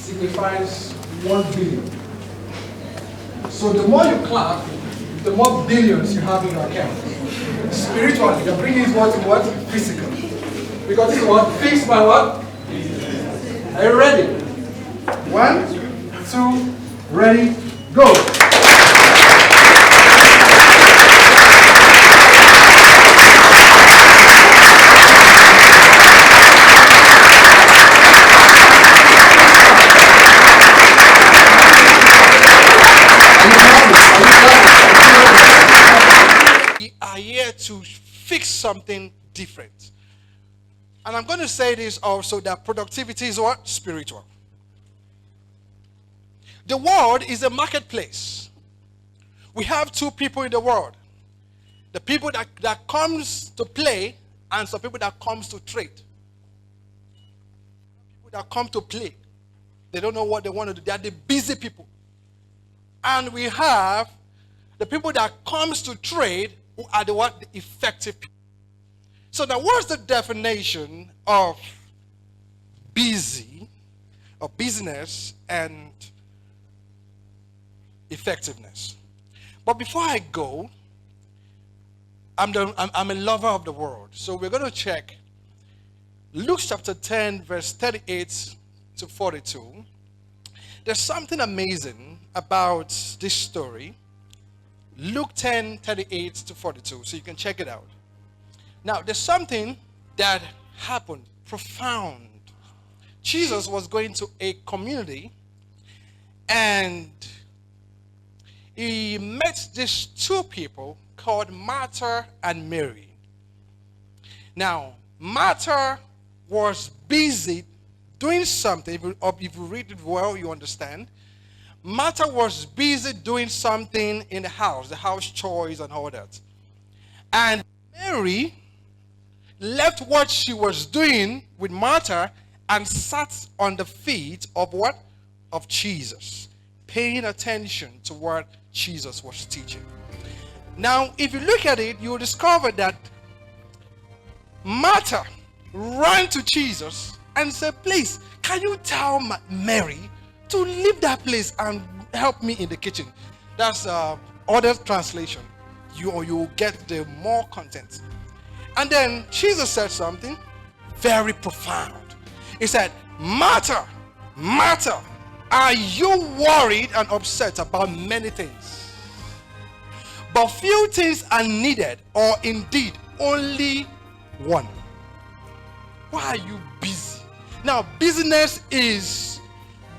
signifies 1 billion. So the more you clap, the more billions you have in your account. Spiritually, you're bringing what to what? Physical. Because this is what? Fixed by what? Are you ready? 1, 2, ready, go! We are here to fix something different. And I'm going to say this also, that productivity is what? Spiritual. The world is a marketplace. We have 2 people in the world. The people that comes to play and some people that comes to trade. People that come to play. They don't know what they want to do. They are the busy people. And we have the people that comes to trade, who are the what? The effective people. So now what's the definition of busy, or business, and effectiveness? But before I go, I'm a lover of the word. So we're going to check Luke chapter 10, verse 38 to 42. There's something amazing about this story. Luke 10, 38 to 42. So you can check it out. Now, there's something that happened, profound. Jesus was going to a community and he met these 2 people called Martha and Mary. Now, Martha was busy doing something. If you read it well, you understand. Martha was busy doing something in the house chores and all that. And Mary left what she was doing with Martha and sat on the feet of what? Of Jesus, paying attention to what Jesus was teaching. Now, if you look at it, you will discover that Martha ran to Jesus and said, please, can you tell Mary to leave that place and help me in the kitchen? That's other translation. You get the more content. And then Jesus said something very profound. He said, Martha, Martha, are you worried and upset about many things? But few things are needed, or indeed only one. Why are you busy? Now, business is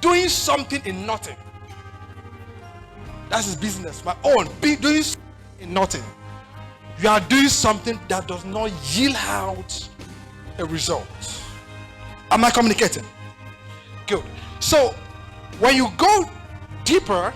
doing something in nothing. That's his business, my own. Doing something in nothing. You are doing something that does not yield out a result. Am I communicating? Good. So, when you go deeper,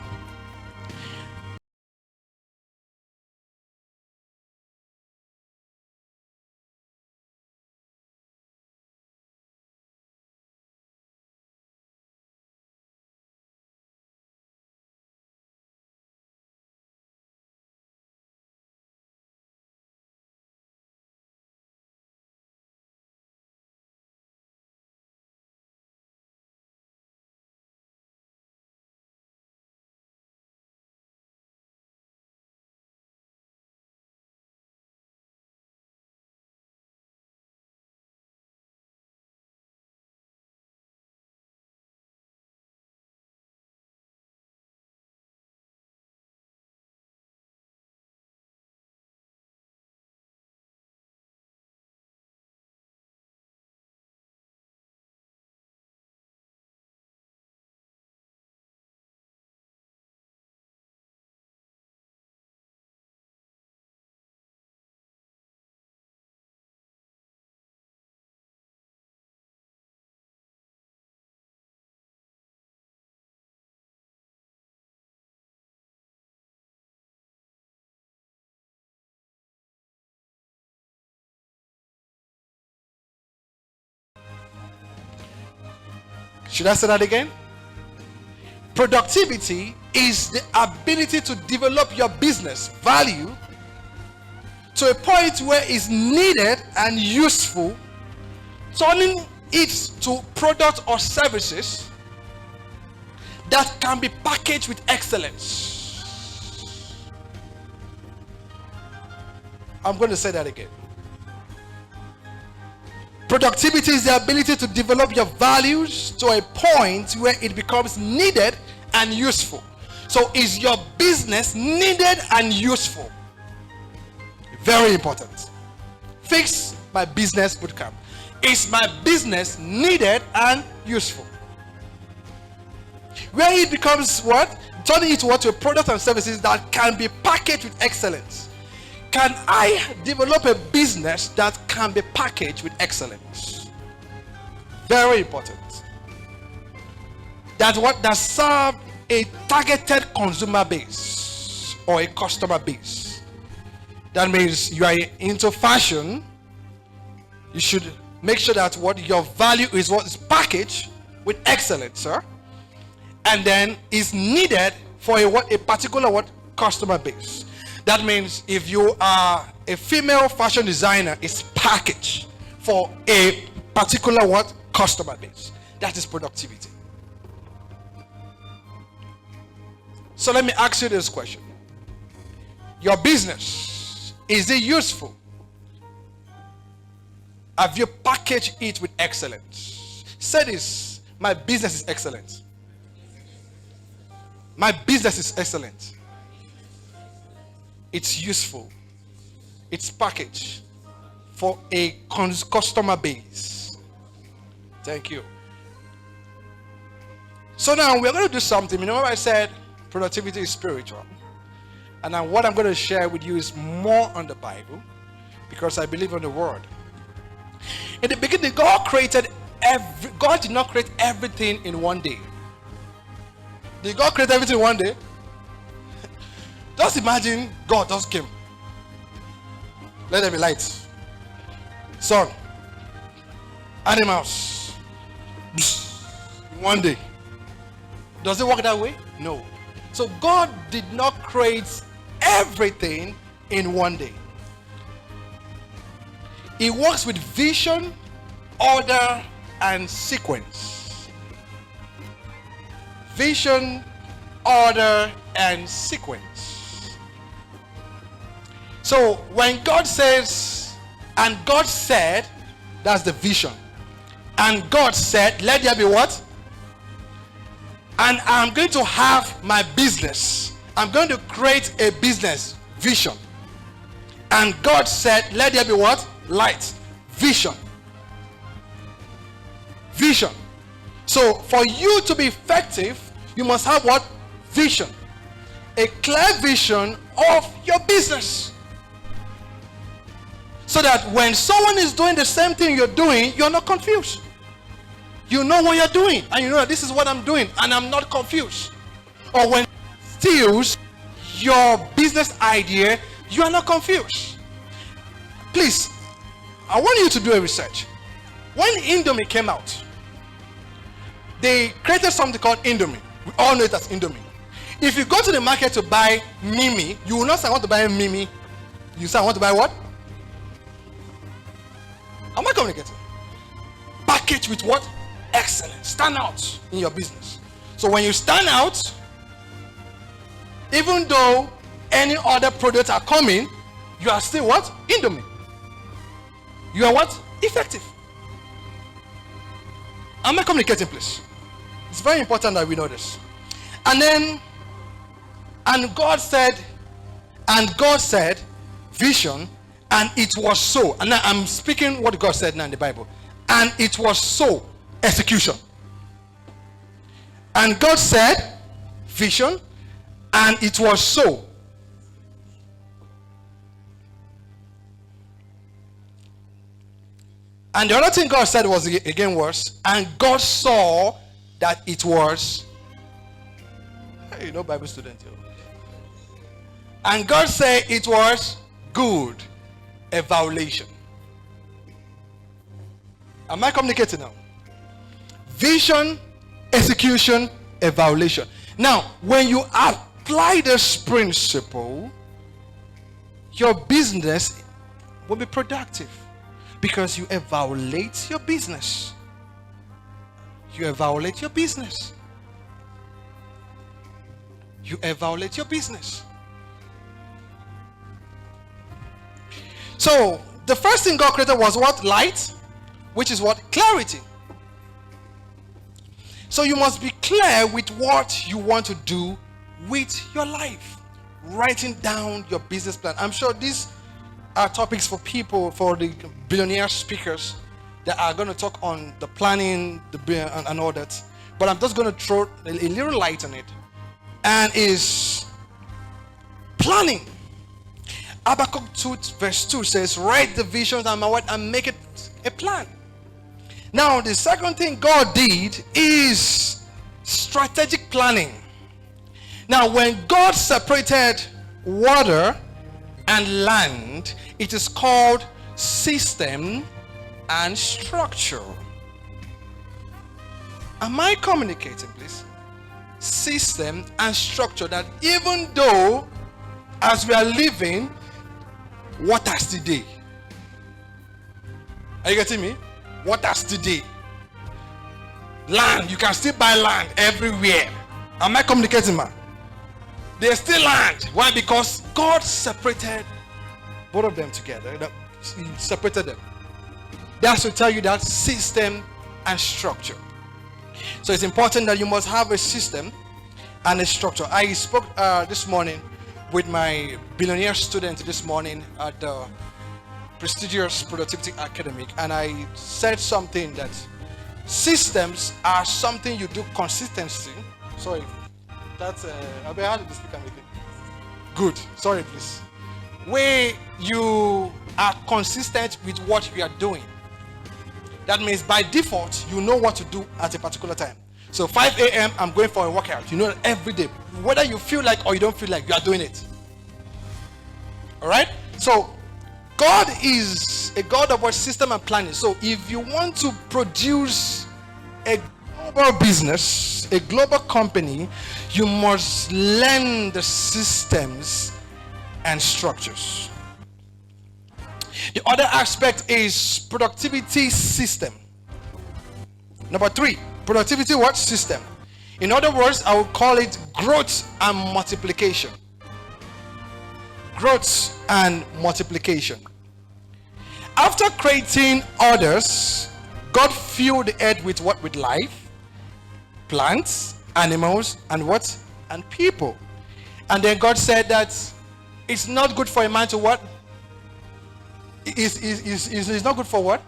should I say that again? Productivity is the ability to develop your business value to a point where it's needed and useful, turning it to product or services that can be packaged with excellence. I'm going to say that again. Productivity is the ability to develop your values to a point where it becomes needed and useful. So is your business needed and useful? Very important. Fix my business bootcamp. Is my business needed and useful? Where it becomes what? Turning it to a product and services that can be packaged with excellence. Can I develop a business that can be packaged with excellence? Very important. That serve a targeted consumer base or a customer base. That means you are into fashion. You should make sure that what your value is what is packaged with excellence, sir. And then is needed for a particular customer base. That means if you are a female fashion designer, it's packaged for a particular customer base. That is productivity. So let me ask you this question. Your business, is it useful? Have you packaged it with excellence? Say this, my business is excellent. My business is excellent. It's useful. It's packaged for a customer base. Thank you. So now we're going to do something. Remember I said productivity is spiritual. And now what I'm going to share with you is more on the Bible, because I believe in the Word. In the beginning, God did not create everything in one day. Did God create everything in one day? Just imagine God just came. Let there be light. Sun. Animals. In one day. Does it work that way? No. So God did not create everything in one day. He works with vision, order, and sequence. Vision, order, and sequence. So when God says, and God said, that's the vision. And God said, let there be what? And I'm going to have my business. I'm going to create a business vision. And God said, let there be what? Light. Vision. Vision. So for you to be effective, you must have what? Vision. A clear vision of your business. So that when someone is doing the same thing you're doing, you're not confused. You know what you're doing, and you know that this is what I'm doing, and I'm not confused. Or when steals your business idea, you are not confused. Please, I want you to do a research. When Indomie came out, they created something called Indomie. We all know it as Indomie. If you go to the market to buy Mimi, you will not say I want to buy Mimi. You say I want to buy what? Am I communicating? Package with what? Excellence. Stand out in your business. So when you stand out, even though any other products are coming, you are still what? Indomie. You are what? Effective. Am I communicating, please? It's very important that we know this. And then, and God said, vision, and it was so. And now I'm speaking what God said now in the Bible. And it was so. Execution. And God said, vision, and it was so. And the other thing God said was and God saw that it was. Hey, you know Bible student here. And God said it was good. A violation. Am I communicating now? Vision, execution, evaluation. Now, when you apply this principle, your business will be productive because you evaluate your business. You evaluate your business. you evaluate your business. So the first thing God created was what? Light, which is what? Clarity. So you must be clear with what you want to do with your life. Writing down your business plan. I'm sure these are topics for people, for the billionaire speakers that are going to talk on the planning, and all that. But I'm just going to throw a little light on it. And is planning. Habakkuk 2 verse 2 says, write the visions and make it a plan. Now, the second thing God did is strategic planning. Now, when God separated water and land, it is called system and structure. Am I communicating, please? System and structure. That even though, as we are living, water's today. Are you getting me? Water's today. Land, you can still buy land everywhere. Am I communicating, man? There's still land. Why? Because God separated both of them together. He separated them. That's to tell you that system and structure. So it's important that you must have a system and a structure. I spoke this morning with my billionaire student this morning at the prestigious Productivity Academic, and I said something that systems are something you do consistency. Sorry, that's I'll be hard to speak and make it. Good. Sorry, please. Where you are consistent with what you are doing. That means by default, you know what to do at a particular time. So 5 a.m. I'm going for a workout. You know every day. Whether you feel like or you don't feel like, you are doing it. Alright? So God is a God of what? System and planning. So if you want to produce a global business, a global company, you must learn the systems and structures. The other aspect is productivity system. Number 3, productivity what? System. In other words, I would call it growth and multiplication. Growth and multiplication. After creating others, God filled the earth with what? With life, plants, animals, and what? And people. And then God said that it's not good for a man to what? It's not good for what?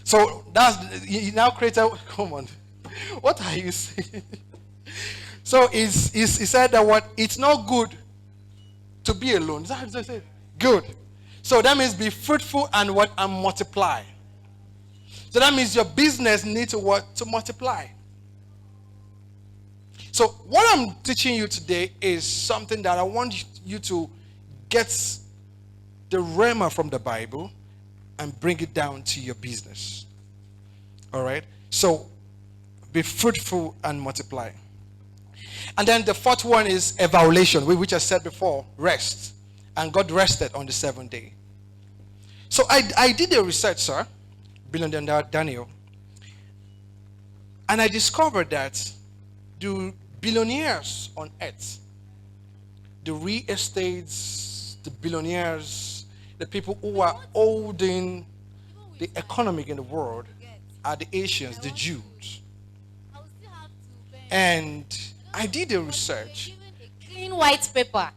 So that's, he now created, come on, what are you saying? So he said that what? It's not good to be alone. Is that what he said? Good. So that means be fruitful and what? And multiply. So that means your business needs to what? To multiply. So what I'm teaching you today is something that I want you to get the rhema from the Bible and bring it down to your business. All right? So be fruitful and multiply. And then the fourth one is evaluation, which I said before, rest. And God rested on the 7th day. So I did a research, sir, billionaire Daniel, and I discovered that the billionaires on earth, the real estates, the billionaires, the people who are holding the economy in the world are the Asians, the Jews. And I did a research. Clean white paper.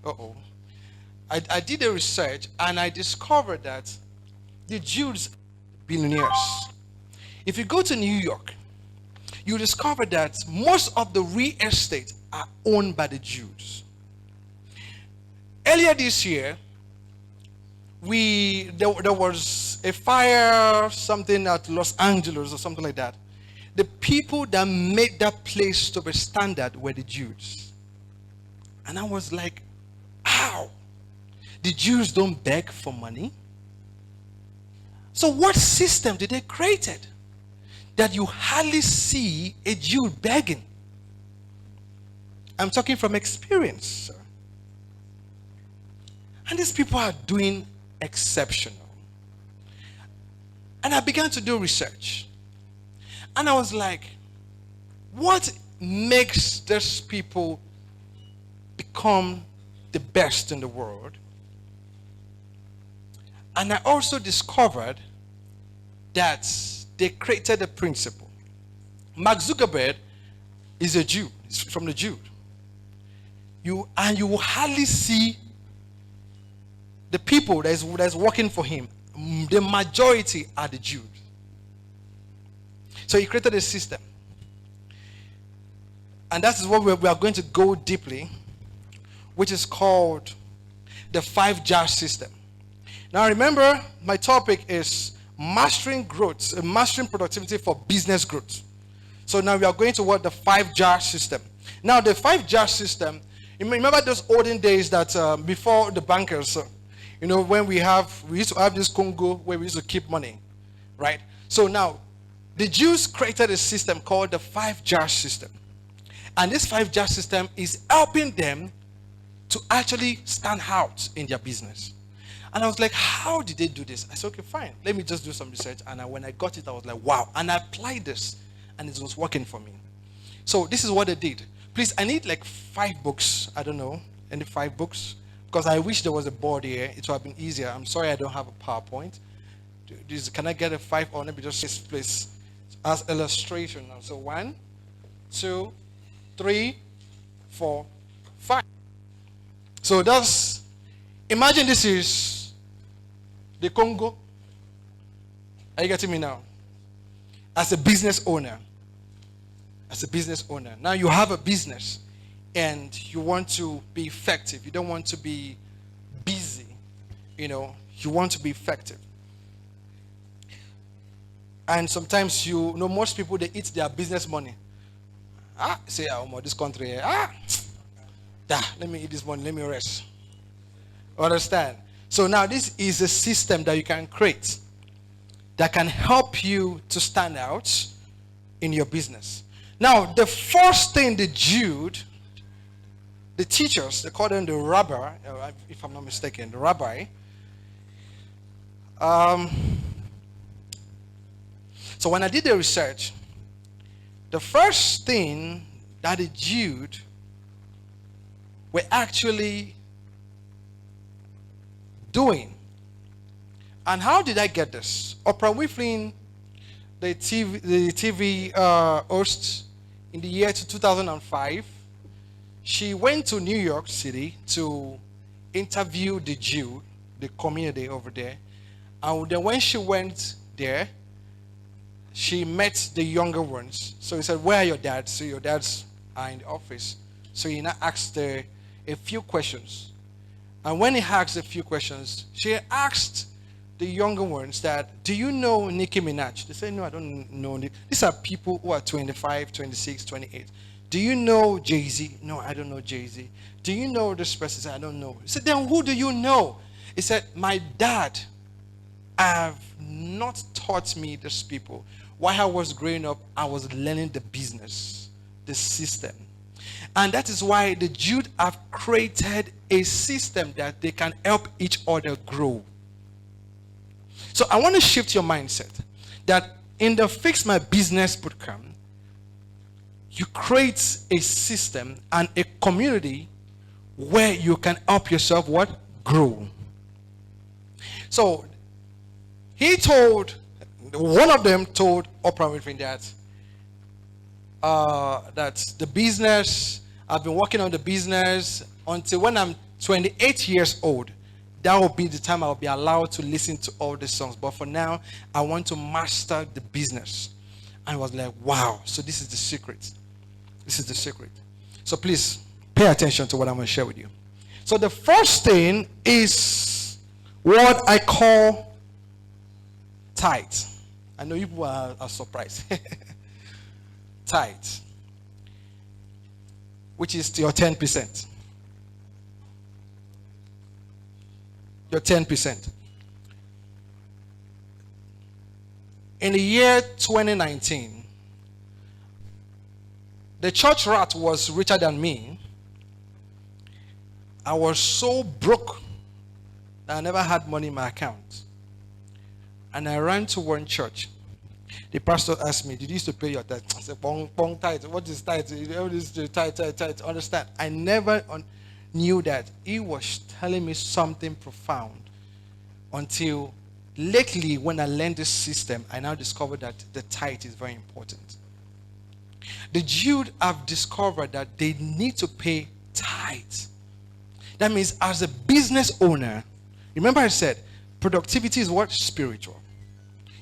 Uh-oh. I did a research and I discovered that the Jews are billionaires. If you go to New York, you discover that most of the real estate are owned by the Jews. Earlier this year, there was a fire, something at Los Angeles or something like that. The people that made that place to be standard were the Jews. And I was like, ow, the Jews don't beg for money. So what system did they create that you hardly see a Jew begging? I'm talking from experience, sir. And these people are doing exceptional. And I began to do research. And I was like, what makes these people become the best in the world. And I also discovered that they created a principle. Mark Zuckerberg is a Jew. He's from the Jew. You will hardly see the people that's working for him. The majority are the Jews. So he created a system. And that is what we are going to go deeply, which is called the 5 jar system. Now remember, my topic is mastering growth, mastering productivity for business growth. So now we are going to what the 5 jar system. Now the 5 jar system, you remember those olden days that before the bankers, when we used to have this Congo where we used to keep money, right? So now the Jews created a system called the 5 jar system. And this 5 jar system is helping them to actually stand out in their business. And I was like, how did they do this? I said, okay, fine. Let me just do some research. And when I got it, I was like, wow. And I applied this, and it was working for me. So this is what they did. Please, I need like 5 books. I don't know, any 5 books? Because I wish there was a board here. It would have been easier. I'm sorry I don't have a PowerPoint. Can I get a 5? Or let me just this place as illustration. So 1, 2, 3, 4, 5. So that's, imagine this is the Congo. Are you getting me now? As a business owner. Now you have a business and you want to be effective. You don't want to be busy. You want to be effective. And sometimes most people, they eat their business money. Say, this country, let me eat this money, let me rest. Understand? So now this is a system that you can create that can help you to stand out in your business. Now, the first thing the teachers, they call them the rabbi, if I'm not mistaken, the rabbi. So when I did the research, the first thing that the Jews were actually doing. And how did I get this? Oprah Winfrey, the TV host, in the year 2005, she went to New York City to interview the Jew, the community over there. And then when she went there, she met the younger ones. So he said, where are your dads? So your dads are in the office. So he now asked a few questions. And when he asked a few questions, she asked the younger ones that, do you know Nicki Minaj? They said, no, I don't know. These are people who are 25, 26, 28. Do you know Jay-Z? No, I don't know Jay-Z. Do you know this person? He said, I don't know. He said, then who do you know? He said, my dad have not taught me these people. While I was growing up, I was learning the business, the system. And that is why the Jews have created a system that they can help each other grow. So I want to shift your mindset that in the Fix My Business bootcamp, you create a system and a community where you can help yourself grow. So one of them told Oprah Winfrey that the business, I've been working on the business until when I'm 28 years old. That will be the time I'll be allowed to listen to all the songs. But for now, I want to master the business. And I was like, wow. So this is the secret. This is the secret. So please pay attention to what I'm going to share with you. So the first thing is what I call tithe. I know you people are surprised. Tithe, which is your 10%. Your 10%. In the year 2019, the church rat was richer than me. I was so broke that I never had money in my account. And I ran to one church The pastor asked me, did you used to pay your tithe? I said, pong tithe. What is tithe? What is the tithe? Understand? I never knew that. He was telling me something profound until lately when I learned this system, I now discovered that the tithe is very important. The Jews have discovered that they need to pay tithe. That means as a business owner, remember I said, productivity is what? Spiritual.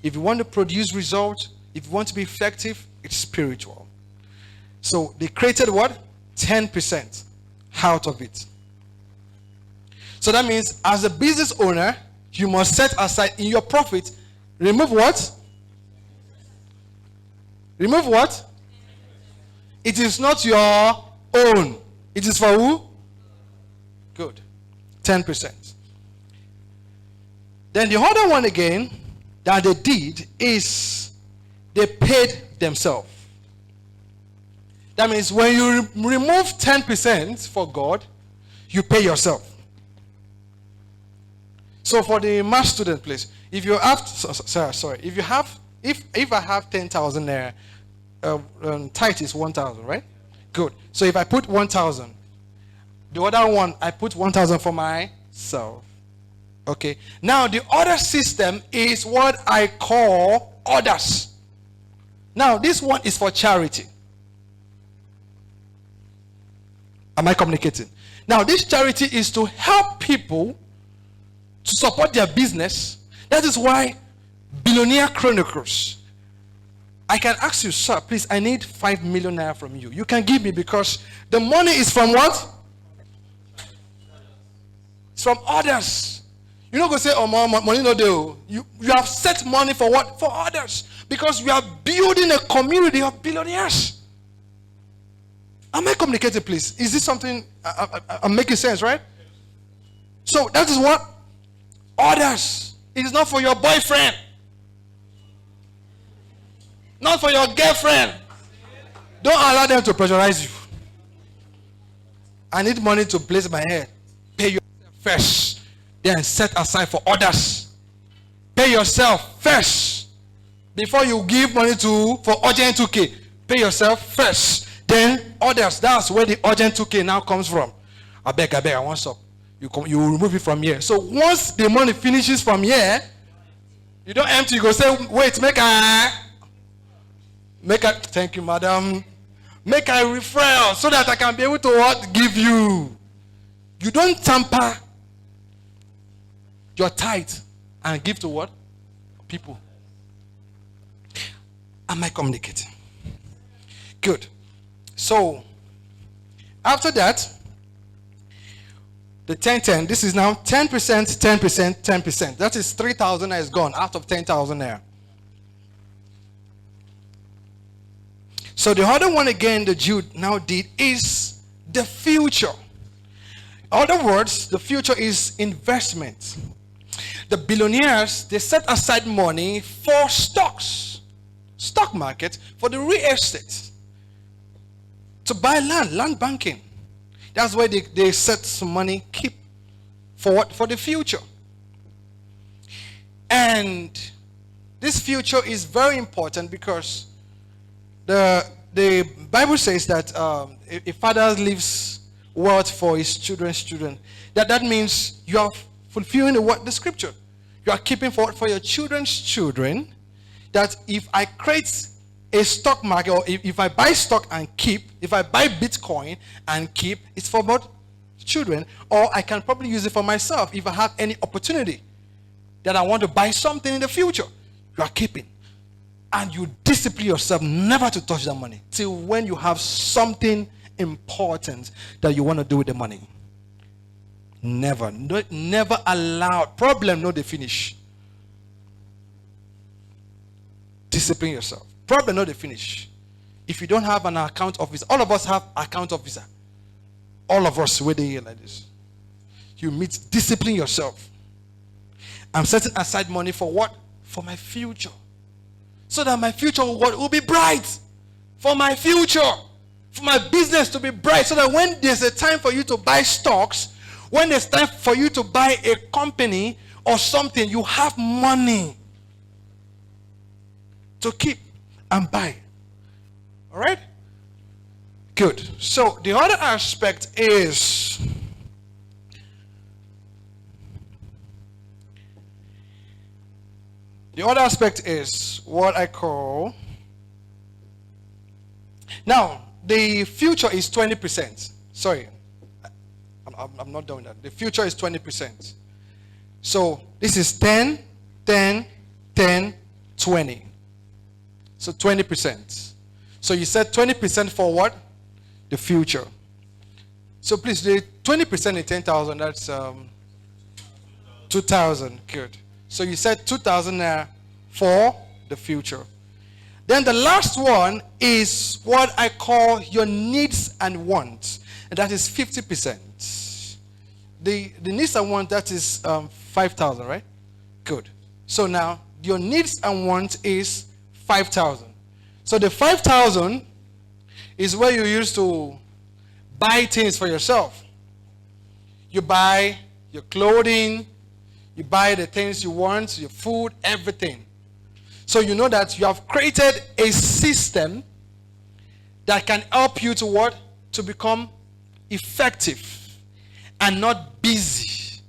If you want to produce results, if you want to be effective, it's spiritual. So they created what? 10% out of it. So that means as a business owner, you must set aside in your profit, remove what? Remove what? It is not your own. It is for who? Good. 10%. Then the other one again that they did is they paid themselves. That means when you remove 10% for God, you pay yourself. So for the math student, please, if you have, if I have 10,000 there, tithe is 1,000, right? Good. So if I put 1,000, the other one I put 1,000 for myself. Okay. Now the other system is what I call others. Now this one is for charity. Am I communicating? Now this charity is to help people to support their business. That is why Billionaire Chronicles, I can ask you, sir, please, I need 5 million naira from you. You can give me because the money is from what? It's from others. You're not going to say, oh, money no deal. You have set money for what? For others. Because we are building a community of billionaires. Am I communicating, please? Is this something I'm making sense, right? So that is what? Others. It is not for your boyfriend. Not for your girlfriend. Don't allow them to pressurize you. I need money to place my head. Pay yourself first. Then set aside for others. Pay yourself first. Before you give money for urgent 2K. Pay yourself first. Then others. That's where the urgent 2K now comes from. I beg, I want some. You remove it from here. So once the money finishes from here, you don't empty. You go say, wait, make a thank you, madam. Make a referral so that I can be able to what? Give you. You don't tamper your tithe and give to what? People. Am I communicating? Good. So, after that, the 10-10, this is now 10%, 10%, 10%. That is 3,000 is gone out of 10,000 there. So the other one again the Jew now did is the future. In other words, the future is investment. The billionaires, they set aside money for stocks, stock market, for the real estate, to buy land banking. That's why they set some money, keep for what? For the future. And this future is very important because the Bible says that a father leaves wealth for his children's children. That means you are fulfilling the scripture. You are keeping for your children's children. That if I create a stock market, or if I buy stock and keep, if I buy Bitcoin and keep, it's for both children, or I can probably use it for myself if I have any opportunity that I want to buy something in the future. You are keeping. And you discipline yourself never to touch that money till when you have something important that you want to do with the money. Never. Never allow. Problem, no, they finish. Discipline yourself. Problem, no, they finish. If you don't have an account officer, all of us have account officer. All of us, where they like this. You discipline yourself. I'm setting aside money for what? For my future. So that my future will be bright. For my future. For my business to be bright. So that when there's a time for you to buy stocks, when there's time for you to buy a company or something, you have money. to keep and buy. All right? Good. So the other aspect is what I call, now the future is 20%. Sorry, I'm not doing that. The future is 20%. So this is 10, 10, 10, 20. So 20%. So you said 20% for what? The future. So please, the 20% in 10,000, that's 2,000. Good. So you said 2,000 there for the future. Then the last one is what I call your needs and wants, and that is 50%. The needs and wants, that is 5,000, right? Good. So now your needs and wants is 5,000. So the 5,000 is where you used to buy things for yourself. You buy your clothing, you buy the things you want, your food, everything. So you know that you have created a system that can help you to what? To become effective and not busy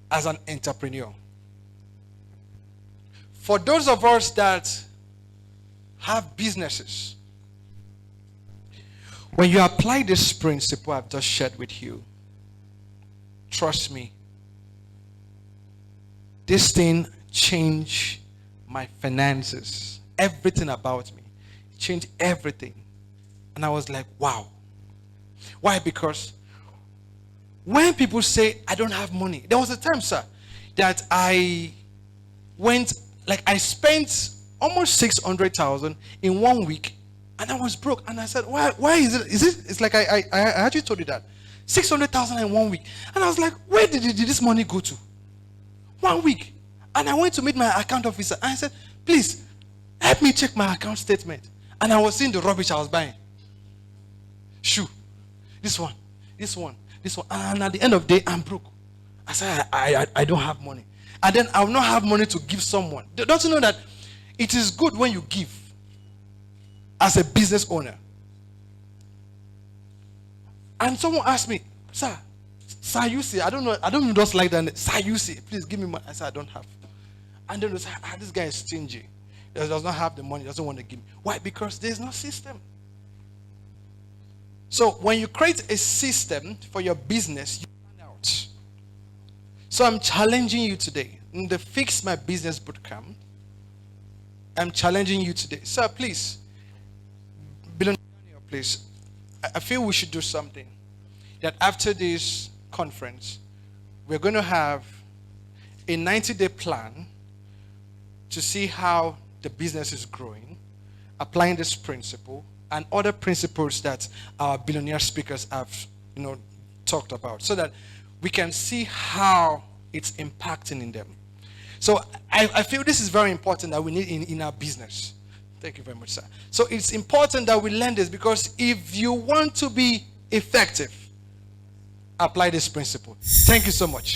as an entrepreneur. For those of us that have businesses, when you apply this principle I've just shared with you, trust me, this thing changed my finances, everything about me. It changed everything. And I was like, wow. Why? Because when people say, I don't have money, there was a time, sir, that I spent almost 600,000 in 1 week, and I was broke. And I said, why is it? It's like I actually told you that. 600,000 in 1 week. And I was like, where did this money go to? 1 week. And I went to meet my account officer. And I said, please, help me check my account statement. And I was seeing the rubbish I was buying. Shoe. This one. And at the end of the day, I'm broke. I said, I don't have money. And then I will not have money to give someone. Don't you know that it is good when you give as a business owner? And someone asked me, sir, you see, I don't just like that. Sir, you see, please give me money. I said, I don't have. And then they say, this guy is stingy. He does not have the money, doesn't want to give me. Why? Because there's no system. So when you create a system for your business, you find out. So I'm challenging you today. In the Fix My Business Bootcamp, I'm challenging you today. Sir, please, please, I feel we should do something. That after this conference, we're going to have a 90-day plan to see how the business is growing, applying this principle and other principles that our billionaire speakers have, talked about, so that we can see how it's impacting in them. So I feel this is very important that we need in our business. Thank you very much, sir. So it's important that we learn this, because if you want to be effective, apply this principle. Thank you so much.